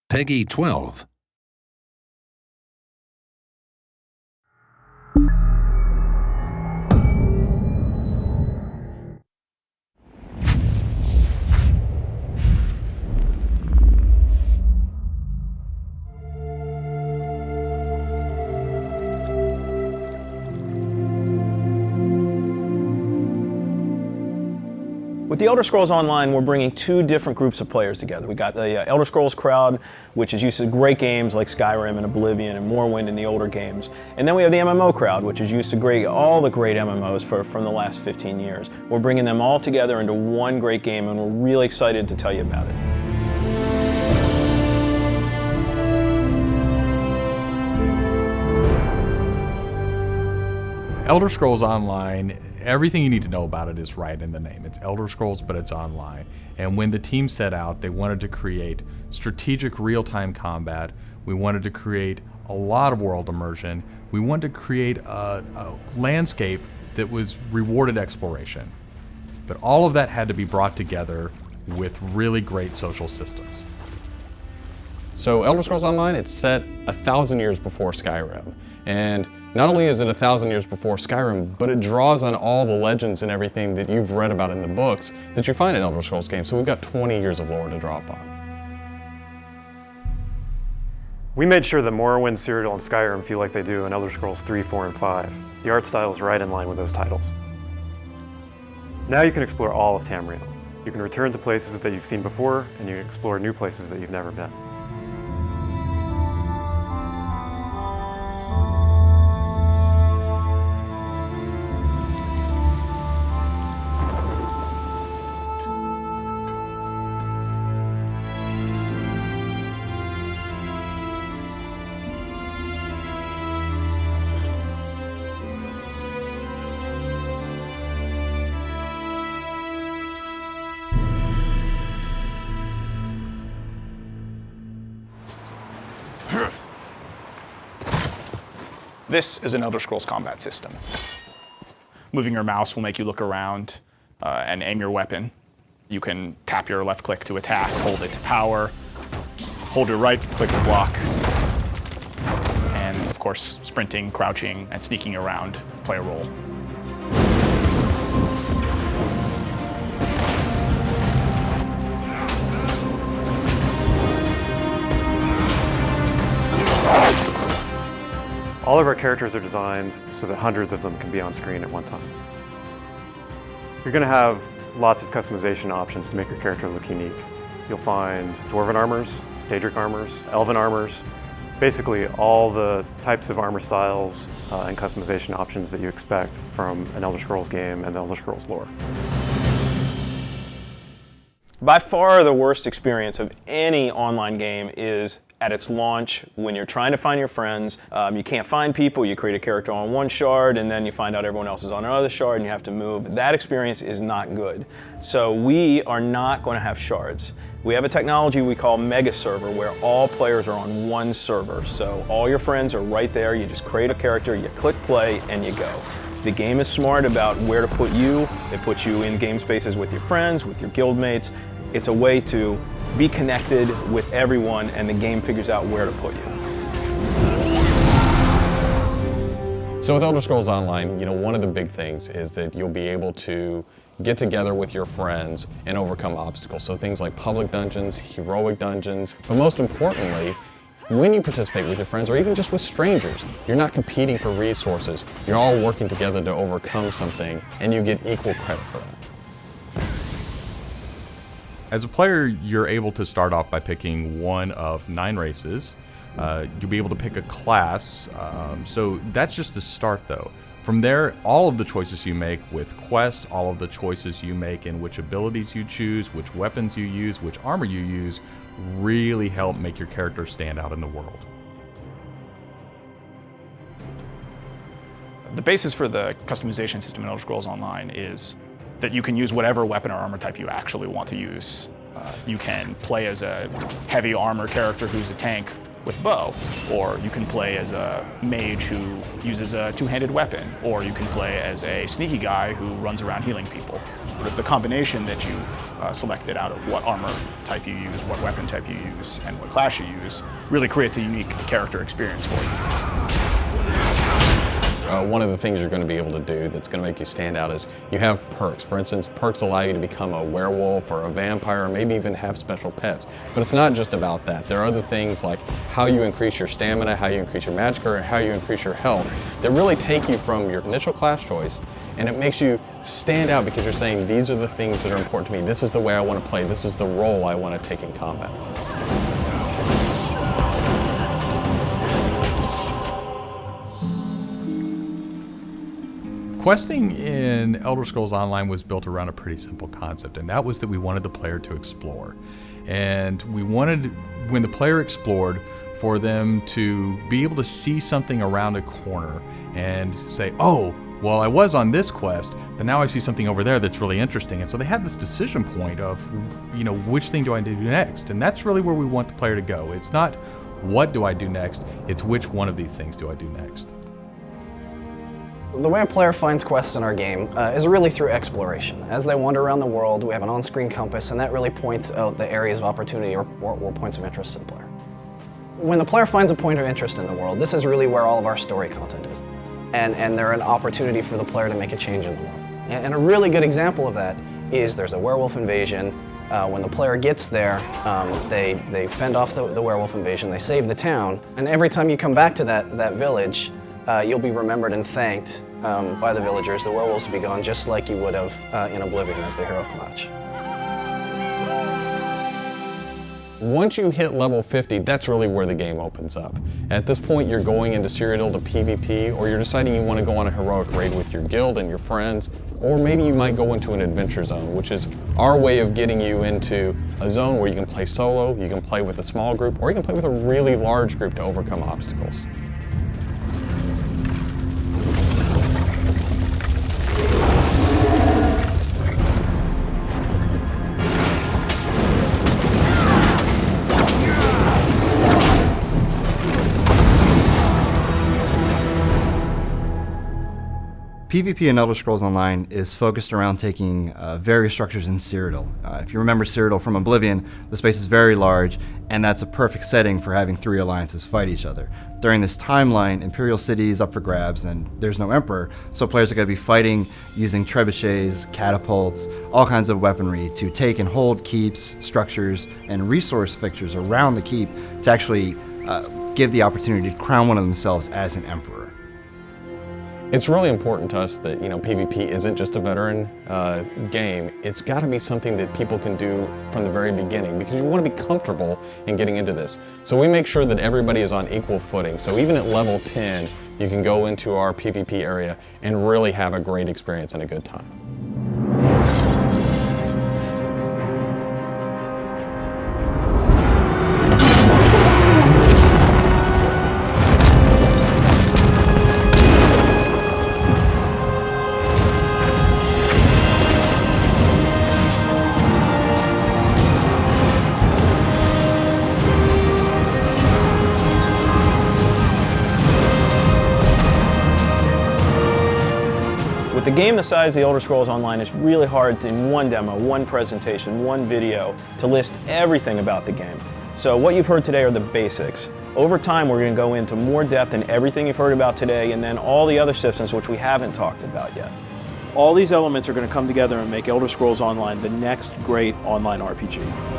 Peggy 12. With the Elder Scrolls Online, we're bringing two different groups of players together. We got the Elder Scrolls crowd, which is used to great games like Skyrim and Oblivion and Morrowind and the older games. And then we have the MMO crowd, which is used to all the great MMOs from the last 15 years. We're bringing them all together into one great game, and we're really excited to tell you about it. Elder Scrolls Online, everything you need to know about it is right in the name. It's Elder Scrolls, but it's online. And when the team set out, they wanted to create strategic real-time combat. We wanted to create a lot of world immersion. We wanted to create a landscape that was rewarded exploration. But all of that had to be brought together with really great social systems. So Elder Scrolls Online, it's set 1,000 years before Skyrim. And not only is it 1,000 years before Skyrim, but it draws on all the legends and everything that you've read about in the books that you find in Elder Scrolls games. So we've got 20 years of lore to draw upon. We made sure that Morrowind, Cyrodiil, and Skyrim feel like they do in Elder Scrolls 3, 4, and 5. The art style is right in line with those titles. Now you can explore all of Tamriel. You can return to places that you've seen before, and you can explore new places that you've never been. This is an Elder Scrolls combat system. Moving your mouse will make you look around and aim your weapon. You can tap your left click to attack, hold it to power, hold your right click to block, and of course, sprinting, crouching, and sneaking around play a role. All of our characters are designed so that hundreds of them can be on screen at one time. You're going to have lots of customization options to make your character look unique. You'll find Dwarven armors, Daedric armors, Elven armors, basically all the types of armor styles and customization options that you expect from an Elder Scrolls game and the Elder Scrolls lore. By far the worst experience of any online game is at its launch when you're trying to find your friends. You can't find people, you create a character on one shard and then you find out everyone else is on another shard and you have to move. That experience is not good. So we are not going to have shards. We have a technology we call Megaserver where all players are on one server. So all your friends are right there, you just create a character, you click play and you go. The game is smart about where to put you. It puts you in game spaces with your friends, with your guildmates. It's a way to be connected with everyone and the game figures out where to put you. So with Elder Scrolls Online, one of the big things is that you'll be able to get together with your friends and overcome obstacles. So things like public dungeons, heroic dungeons, but most importantly, when you participate with your friends or even just with strangers, you're not competing for resources. You're all working together to overcome something and you get equal credit for that. As a player, you're able to start off by picking one of 9 races. You'll be able to pick a class, so that's just the start though. From there, all of the choices you make with quests, all of the choices you make in which abilities you choose, which weapons you use, which armor you use, really help make your character stand out in the world. The basis for the customization system in Elder Scrolls Online is that you can use whatever weapon or armor type you actually want to use. You can play as a heavy armor character who's a tank with bow, or you can play as a mage who uses a two-handed weapon, or you can play as a sneaky guy who runs around healing people. The combination that you selected out of what armor type you use, what weapon type you use, and what class you use, really creates a unique character experience for you. One of the things you're going to be able to do that's going to make you stand out is you have perks. For instance, perks allow you to become a werewolf or a vampire, or maybe even have special pets. But it's not just about that. There are other things like how you increase your stamina, how you increase your magic, or how you increase your health that really take you from your initial class choice, and it makes you stand out because you're saying, these are the things that are important to me. This is the way I want to play. This is the role I want to take in combat. Questing in Elder Scrolls Online was built around a pretty simple concept, and that was that we wanted the player to explore. And we wanted, when the player explored, for them to be able to see something around a corner and say, oh, well, I was on this quest, but now I see something over there that's really interesting. And so they had this decision point of, which thing do I do next? And that's really where we want the player to go. It's not what do I do next, it's which one of these things do I do next. The way a player finds quests in our game is really through exploration. As they wander around the world, we have an on-screen compass, and that really points out the areas of opportunity or points of interest to the player. When the player finds a point of interest in the world, this is really where all of our story content is. And they're an opportunity for the player to make a change in the world. And a really good example of that is there's a werewolf invasion. When the player gets there, they fend off the werewolf invasion, they save the town, and every time you come back to that village, you'll be remembered and thanked by the villagers. The werewolves will be gone just like you would have in Oblivion as the hero of Clutch. Once you hit level 50, that's really where the game opens up. At this point, you're going into Cyrodiil to PvP, or you're deciding you want to go on a heroic raid with your guild and your friends, or maybe you might go into an adventure zone, which is our way of getting you into a zone where you can play solo, you can play with a small group, or you can play with a really large group to overcome obstacles. PvP in Elder Scrolls Online is focused around taking various structures in Cyrodiil. If you remember Cyrodiil from Oblivion, the space is very large, and that's a perfect setting for having three alliances fight each other. During this timeline, Imperial City is up for grabs, and there's no Emperor, so players are going to be fighting using trebuchets, catapults, all kinds of weaponry to take and hold keeps, structures, and resource fixtures around the keep to actually give the opportunity to crown one of themselves as an Emperor. It's really important to us that PvP isn't just a veteran game. It's got to be something that people can do from the very beginning because you want to be comfortable in getting into this. So we make sure that everybody is on equal footing. So even at level 10, you can go into our PvP area and really have a great experience and a good time. With a game the size of the Elder Scrolls Online, it's really hard to, in one demo, one presentation, one video, to list everything about the game. So what you've heard today are the basics. Over time, we're going to go into more depth in everything you've heard about today, and then all the other systems which we haven't talked about yet. All these elements are going to come together and make Elder Scrolls Online the next great online RPG.